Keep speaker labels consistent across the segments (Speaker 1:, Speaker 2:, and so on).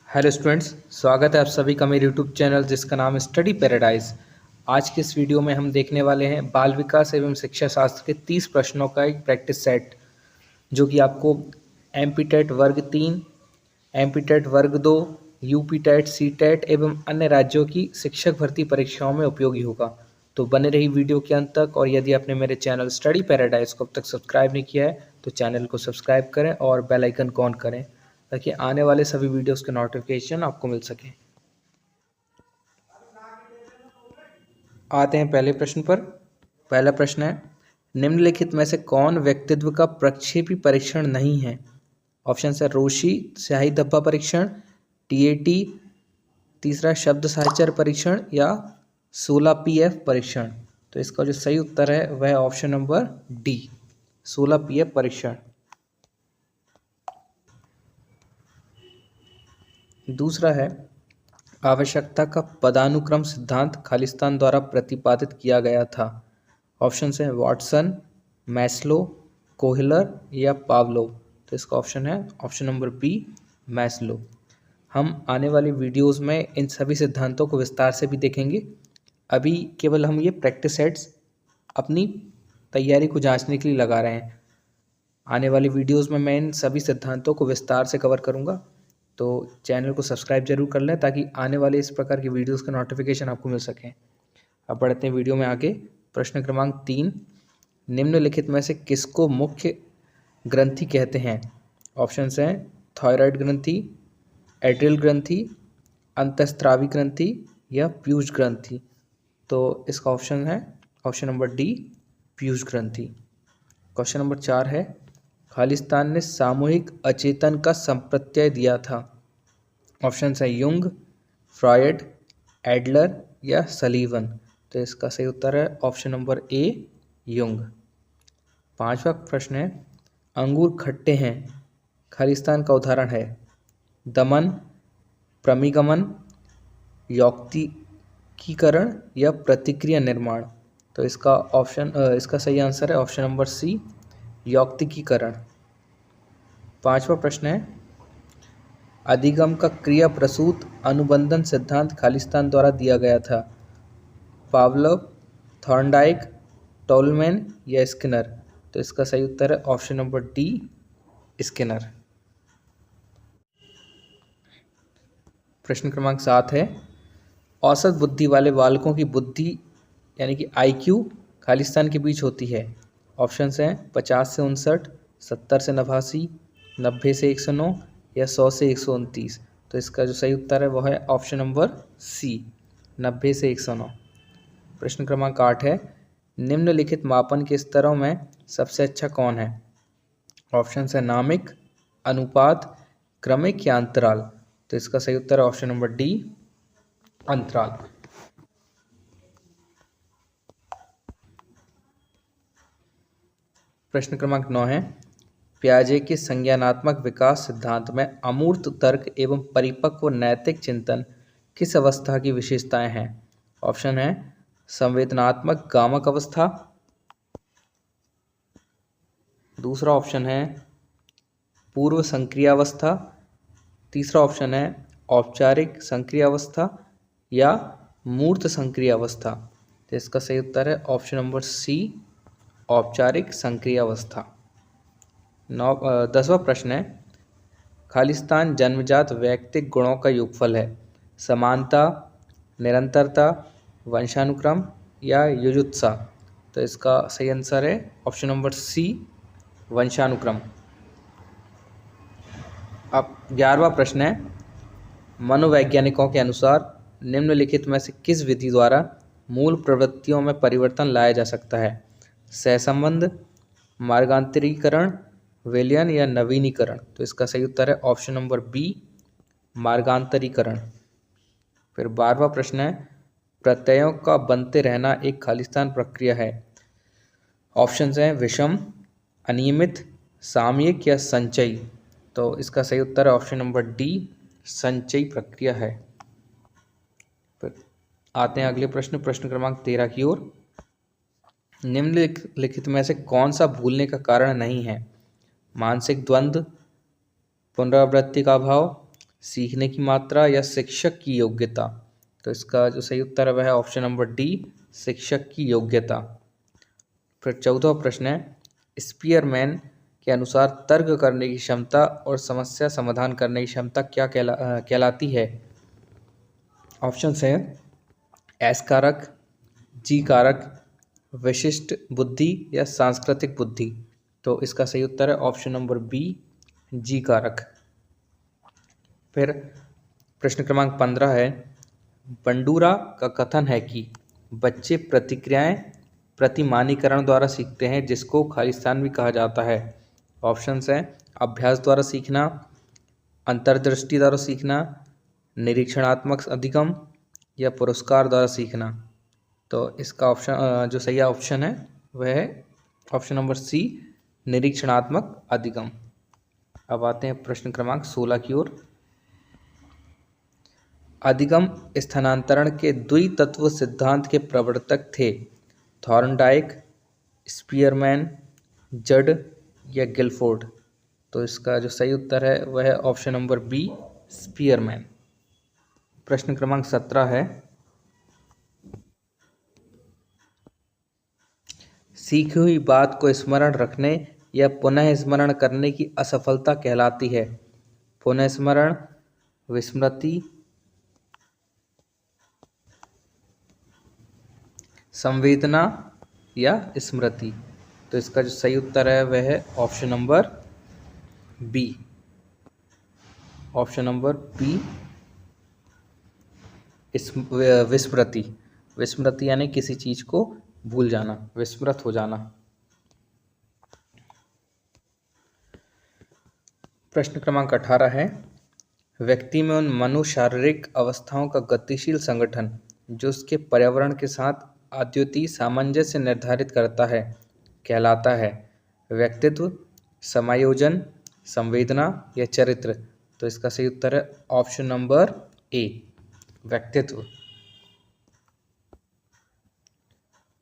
Speaker 1: Hello students, स्वागत है आप सभी का मेरे यूट्यूब चैनल जिसका नाम है स्टडी पैराडाइज। आज के इस वीडियो में हम देखने वाले हैं बाल विकास एवं शिक्षा शास्त्र के 30 प्रश्नों का एक प्रैक्टिस सेट, जो कि आपको एमपी टेट वर्ग 3, एमपी टेट वर्ग 2, यूपी टेट, सी टेट एवं अन्य राज्यों की शिक्षक भर्ती परीक्षाओं में उपयोगी होगा। तो बने रही वीडियो के अंत तक, और यदि आपने मेरे चैनल स्टडी पैराडाइज को अब तक सब्सक्राइब नहीं किया है तो चैनल को सब्सक्राइब करें और बेल आइकन को ऑन करें ताकि आने वाले सभी वीडियोस के नोटिफिकेशन आपको मिल सके। आते हैं पहले प्रश्न पर। पहला प्रश्न है, निम्नलिखित में से कौन व्यक्तित्व का प्रक्षेपी परीक्षण नहीं है? ऑप्शन है रोशी स्याही धब्बा परीक्षण, टीएटी, तीसरा शब्द साहचर्य परीक्षण या 16 पीएफ परीक्षण। तो इसका जो सही उत्तर है वह ऑप्शन नंबर डी, 16 पीएफ परीक्षण। दूसरा है, आवश्यकता का पदानुक्रम सिद्धांत खालिस्तान द्वारा प्रतिपादित किया गया था। ऑप्शन हैं वाटसन, मैस्लो, कोहलर या पावलोव। तो इसका ऑप्शन है ऑप्शन नंबर बी, मैस्लो। हम आने वाली वीडियोस में इन सभी सिद्धांतों को विस्तार से भी देखेंगे। अभी केवल हम ये प्रैक्टिस सेट्स अपनी तैयारी को जांचने के लिए लगा रहे हैं। आने वाली वीडियोस में मैं इन सभी सिद्धांतों को विस्तार से कवर करूँगा, तो चैनल को सब्सक्राइब जरूर कर लें ताकि आने वाले इस प्रकार की वीडियोस का नोटिफिकेशन आपको मिल सके। अब बढ़ते हैं वीडियो में आगे। प्रश्न क्रमांक 3, निम्नलिखित में से किसको मुख्य ग्रंथि कहते हैं? ऑप्शंस हैं थायराइड ग्रंथि, एड्रियल ग्रंथि, अंतःस्रावी ग्रंथि या पीयूष ग्रंथि। तो इसका ऑप्शन है ऑप्शन नंबर डी, पीयूष ग्रंथि। क्वेश्चन नंबर 4 है, खालिस्तान ने सामूहिक अचेतन का संप्रत्यय दिया था। ऑप्शन है युंग, फ्रॉयड, एडलर या सलीवन। तो इसका सही उत्तर है ऑप्शन नंबर ए, युंग। 5वां प्रश्न है, अंगूर खट्टे हैं खालिस्तान का उदाहरण है? दमन, प्रमिगमन, यौक्तिकीकरण या प्रतिक्रिया निर्माण। तो इसका सही आंसर है ऑप्शन नंबर सी, यौक्तिकीकरण। 5वां प्रश्न है, अधिगम का क्रिया प्रसूत अनुबंधन सिद्धांत खालिस्तान द्वारा दिया गया था? पावलोव, थॉर्नडाइक, टोलमैन या स्किनर। तो इसका सही उत्तर है ऑप्शन नंबर डी, स्किनर। प्रश्न क्रमांक 7 है, औसत बुद्धि वाले बालकों की बुद्धि यानी कि आईक्यू खालिस्तान के बीच होती है? ऑप्शन हैं 50 से 59, 70 से 89, 90 से 109 या 100 से 129। तो इसका जो सही उत्तर है वह है ऑप्शन नंबर सी, 90 से 109। प्रश्न क्रमांक 8 है, निम्नलिखित मापन के स्तरों में सबसे अच्छा कौन है? ऑप्शन है नामिक, अनुपात, क्रमिक या अंतराल। तो इसका सही उत्तर है ऑप्शन नंबर डी, अंतराल। प्रश्न क्रमांक 9 है, पियाजे के संज्ञानात्मक विकास सिद्धांत में अमूर्त तर्क एवं परिपक्व नैतिक चिंतन किस अवस्था की विशेषताएं हैं? ऑप्शन है संवेदनात्मक गामक अवस्था, दूसरा ऑप्शन है पूर्व संक्रियावस्था, तीसरा ऑप्शन है औपचारिक संक्रियावस्था या मूर्त संक्रियावस्था। तो इसका सही उत्तर है ऑप्शन नंबर सी, औपचारिक संक्रियावस्था। 10वां प्रश्न है, खालिस्तान जन्मजात वैयक्तिक गुणों का योगफल है? समानता, निरंतरता, वंशानुक्रम या युजुत्सा। तो इसका सही आंसर है ऑप्शन नंबर सी, वंशानुक्रम। अब 11वां प्रश्न है, मनोवैज्ञानिकों के अनुसार निम्नलिखित में से किस विधि द्वारा मूल प्रवृत्तियों में परिवर्तन लाया जा सकता है? सहसंबंध, मार्गांतरीकरण, विलयन या नवीनीकरण। तो इसका सही उत्तर है ऑप्शन नंबर बी, मार्गांतरीकरण। फिर 12वां प्रश्न है, प्रत्ययों का बनते रहना एक खालिस्तान प्रक्रिया है? ऑप्शन हैं विषम, अनियमित, सामयिक या संचयी। तो इसका सही उत्तर है ऑप्शन नंबर डी, संचयी प्रक्रिया है। फिर आते हैं अगले प्रश्न, प्रश्न क्रमांक 13 की ओर। निम्नलिखित में से कौन सा भूलने का कारण नहीं है? मानसिक द्वंद्व, पुनरावृत्ति का अभाव, सीखने की मात्रा या शिक्षक की योग्यता? तो इसका जो सही उत्तर है वह है ऑप्शन नंबर डी, शिक्षक की योग्यता। फिर 14वां प्रश्न है, स्पीयरमैन के अनुसार तर्क करने की क्षमता और समस्या समाधान करने की क्षमता क्या कहलाती है? ऑप्शन है एस कारक, जी कारक, विशिष्ट बुद्धि या सांस्कृतिक बुद्धि। तो इसका सही उत्तर है ऑप्शन नंबर बी, जी कारक। फिर प्रश्न क्रमांक 15 है, बंडूरा का कथन है कि बच्चे प्रतिक्रियाएं प्रतिमानीकरण द्वारा सीखते हैं, जिसको खालिस्तान भी कहा जाता है। ऑप्शंस हैं अभ्यास द्वारा सीखना, अंतर्दृष्टि द्वारा सीखना, निरीक्षणात्मक अधिगम या पुरस्कार द्वारा सीखना। तो इसका ऑप्शन जो सही ऑप्शन है वह है ऑप्शन नंबर सी, निरीक्षणात्मक अधिगम। अब आते हैं प्रश्न क्रमांक 16 की ओर। अधिगम स्थानांतरण के द्वितत्व सिद्धांत के प्रवर्तक थे थॉर्नडाइक, स्पीयरमैन, जड या गिलफोर्ड। तो इसका जो सही उत्तर है वह है ऑप्शन नंबर बी, स्पीयरमैन। प्रश्न क्रमांक 17 है, सीखी हुई बात को स्मरण रखने या पुनः स्मरण करने की असफलता कहलाती है? पुनः स्मरण, विस्मृति, संवेदना या स्मृति। तो इसका जो सही उत्तर है वह है option number B, option number B, विस्मृति। विस्मृति यानी किसी चीज को भूल जाना, विस्मृत हो जाना। प्रश्न क्रमांक 18 है, व्यक्ति में उन मनोशारीरिक अवस्थाओं का गतिशील संगठन जो उसके पर्यावरण के साथ अद्वितीय सामंजस्य निर्धारित करता है कहलाता है? व्यक्तित्व, समायोजन, संवेदना या चरित्र। तो इसका सही उत्तर है ऑप्शन नंबर ए, व्यक्तित्व।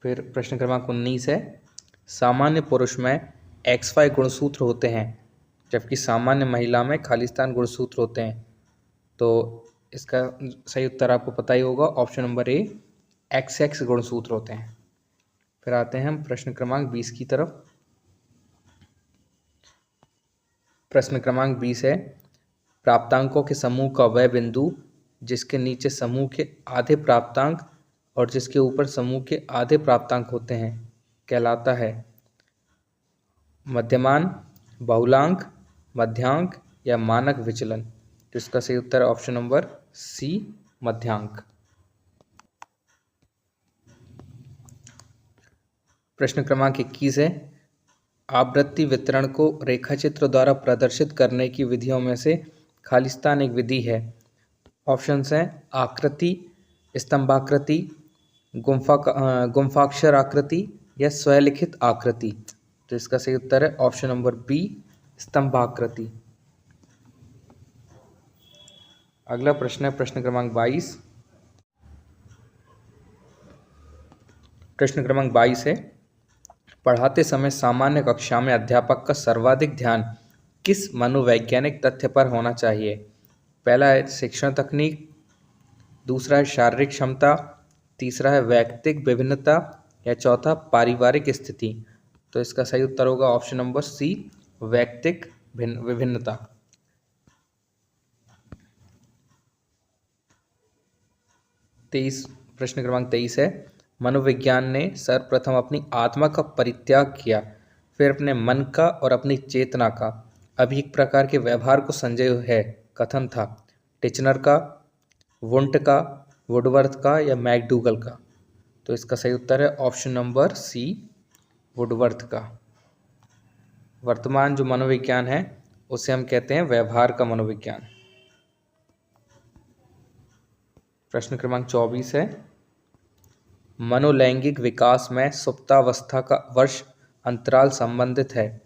Speaker 1: फिर प्रश्न क्रमांक 19 है, सामान्य पुरुष में XY गुणसूत्र होते हैं जबकि सामान्य महिला में खालिस्तान गुणसूत्र होते हैं। तो इसका सही उत्तर आपको पता ही होगा, ऑप्शन नंबर ए, XX गुणसूत्र होते हैं। फिर आते हैं हम प्रश्न क्रमांक 20 की तरफ। प्रश्न क्रमांक 20 है, प्राप्तांकों के समूह का वह बिंदु जिसके नीचे समूह के आधे प्राप्तांक और जिसके ऊपर समूह के आधे प्राप्तांक होते हैं कहलाता है? मध्यमान, बहुलांक, मध्यांक या मानक विचलन। तो इसका सही उत्तर है ऑप्शन नंबर सी, मध्यांक। प्रश्न क्रमांक 21 है, आवृत्ति वितरण को रेखाचित्र द्वारा प्रदर्शित करने की विधियों में से खालिस्तान एक विधि है। ऑप्शंस हैं आकृति, स्तंभाकृति, गुम्फाक्षर आकृति या स्वलिखित आकृति। तो इसका सही उत्तर है ऑप्शन नंबर बी, स्तंभाकृति। अगला प्रश्न है प्रश्न क्रमांक 22। प्रश्न क्रमांक 22 है, पढ़ाते समय सामान्य कक्षा में अध्यापक का सर्वाधिक ध्यान किस मनोवैज्ञानिक तथ्य पर होना चाहिए? पहला है शिक्षण तकनीक, दूसरा है शारीरिक क्षमता, तीसरा है वैयक्तिक विभिन्नता या चौथा पारिवारिक स्थिति। तो इसका सही उत्तर होगा ऑप्शन नंबर सी, वैयक्तिक विभिन्नता। प्रश्न क्रमांक 23 है, मनोविज्ञान ने सर्वप्रथम अपनी आत्मा का परित्याग किया, फिर अपने मन का और अपनी चेतना का अभी एक प्रकार के व्यवहार को संजय है कथन था? टिचनर का, वुंट का, वुडवर्थ का या मैकडूगल का? तो इसका सही उत्तर है ऑप्शन नंबर सी, वुडवर्थ का। वर्तमान जो मनोविज्ञान है उसे हम कहते हैं व्यवहार का मनोविज्ञान। प्रश्न क्रमांक 24 है, मनोलैंगिक विकास में सुप्तावस्था का वर्ष अंतराल संबंधित है?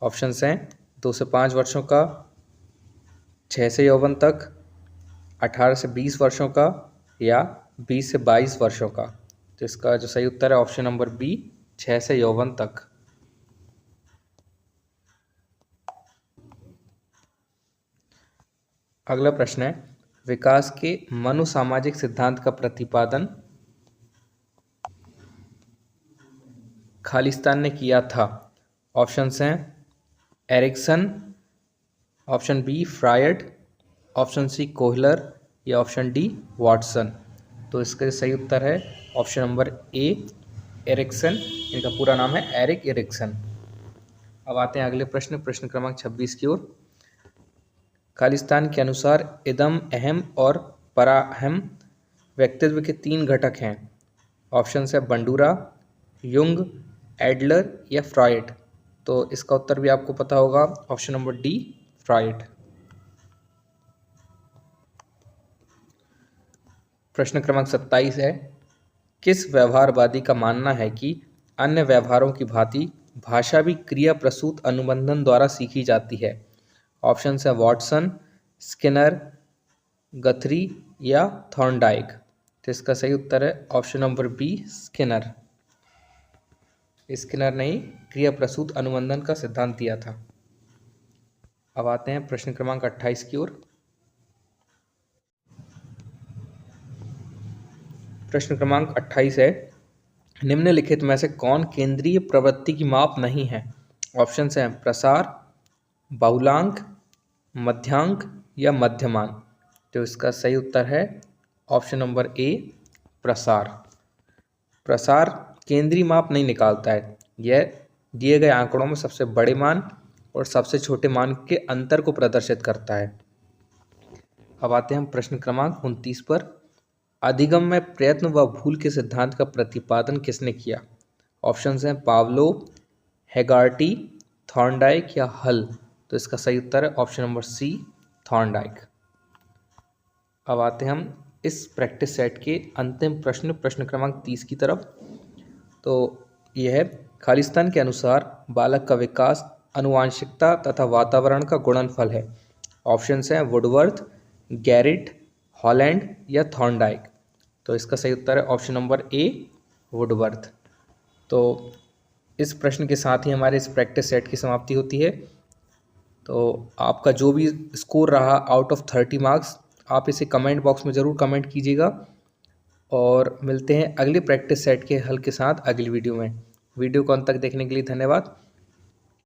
Speaker 1: ऑप्शंस हैं 2 से 5 वर्षों का, 6 से यौवन तक, 18 से 20 वर्षों का या 20 से 22 वर्षों का। तो इसका जो सही उत्तर है ऑप्शन नंबर बी, 6 से यौवन तक। अगला प्रश्न है, विकास के मनोसामाजिक सिद्धांत का प्रतिपादन खालिस्तान ने किया था। ऑप्शंस हैं Erikson, option B Freud, option C Kohler या ऑप्शन डी वॉटसन। तो इसका सही उत्तर है ऑप्शन नंबर ए एरिक्सन। इनका पूरा नाम है एरिक एरिक्सन। अब आते हैं अगले प्रश्न, प्रश्न क्रमांक 26 की ओर। खालिस्तान के अनुसार इदम, अहम और पराहम व्यक्तित्व के 3 घटक हैं। ऑप्शन है बंडूरा, युंग, एडलर या फ्रायड। तो इसका उत्तर भी आपको पता होगा, ऑप्शन नंबर डी फ्रायड। प्रश्न क्रमांक 27 है, किस व्यवहारवादी का मानना है कि अन्य व्यवहारों की भांति भाषा भी क्रिया प्रसूत अनुबंधन द्वारा सीखी जाती है। ऑप्शन है वॉटसन, स्किनर, गथरी या थॉर्नडाइक। तो इसका सही उत्तर है option number B Skinner. Skinner ने ही क्रिया प्रसूत अनुबंधन का सिद्धांत दिया था। अब आते हैं प्रश्न क्रमांक 28 की ओर। प्रश्न क्रमांक 28 है, निम्नलिखित में से कौन केंद्रीय प्रवृत्ति की माप नहीं है। ऑप्शन हैं प्रसार, बहुलांक, मध्यांक या मध्यमान। तो इसका सही उत्तर है ऑप्शन नंबर ए प्रसार। प्रसार केंद्रीय माप नहीं निकालता है, यह दिए गए आंकड़ों में सबसे बड़े मान और सबसे छोटे मान के अंतर को प्रदर्शित करता है। अब आते हैं हम प्रश्न क्रमांक 29 पर। अधिगम में प्रयत्न व भूल के सिद्धांत का प्रतिपादन किसने किया। ऑप्शंस हैं पावलोव, हेगार्टी, थॉर्नडाइक या हल। तो इसका सही उत्तर है ऑप्शन नंबर सी थॉर्नडाइक। अब आते हैं हम इस प्रैक्टिस सेट के अंतिम प्रश्न, प्रश्न क्रमांक 30 की तरफ। तो यह है, खालिस्तान के अनुसार बालक का विकास आनुवांशिकता तथा वातावरण का गुणनफल है। ऑप्शंस हैं वुडवर्थ, गैरिट, हॉलैंड या थॉर्नडाइक। तो इसका सही उत्तर है ऑप्शन नंबर ए वुडवर्थ। तो इस प्रश्न के साथ ही हमारे इस प्रैक्टिस सेट की समाप्ति होती है। तो आपका जो भी स्कोर रहा आउट ऑफ 30 मार्क्स, आप इसे कमेंट बॉक्स में ज़रूर कमेंट कीजिएगा। और मिलते हैं अगले प्रैक्टिस सेट के हल के साथ अगली वीडियो में। वीडियो को अंत तक देखने के लिए धन्यवाद।